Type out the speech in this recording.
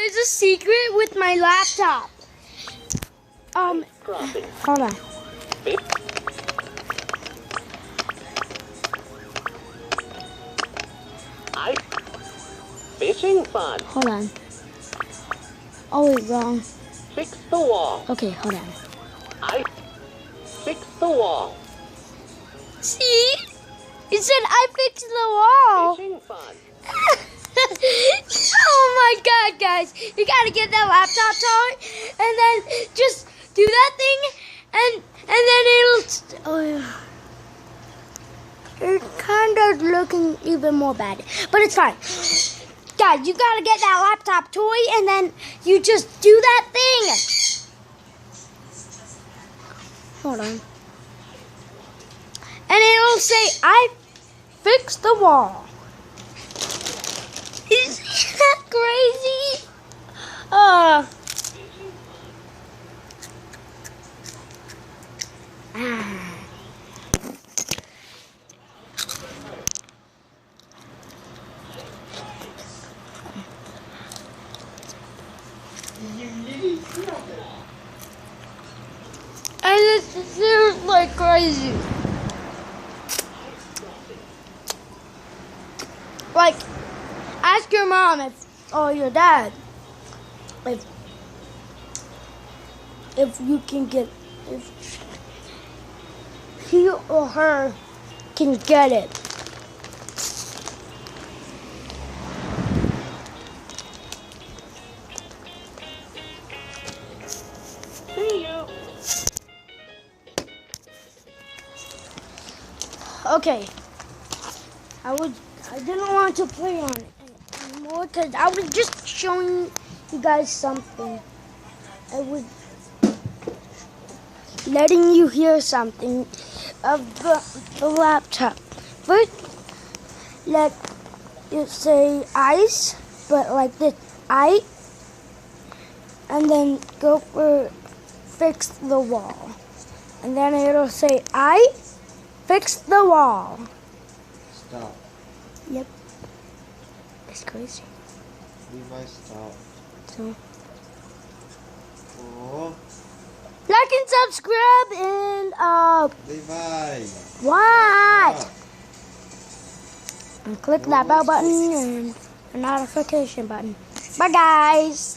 there's a secret with my laptop. Hold on. Fishing fun. Hold on. Oh, wait, wrong. Fix the wall. Okay, hold on. I fix the wall. See? It said I fixed the wall. Fishing fun. Oh my God, guys. You gotta get that laptop toy and then just do that thing and then it's kind of looking even more bad. But it's fine. Guys, you gotta get that laptop toy and then you just do that thing. Hold on. And it'll say, I fixed the wall. Isn't that crazy? And it's seriously crazy. Like, ask your mom or your dad if you can get, if he or her can get it. See you. Okay, I didn't want to play on it anymore because I was just showing you guys something. I was letting you hear something of the laptop. First, let it say ice, but like this, I, and then go for fix the wall. And then it'll say I fixed the wall. Stop. Yep. It's crazy. Levi, stop. So, Oh, like and subscribe and Levi. what? Stop. And click that bell button and the notification button. Bye guys.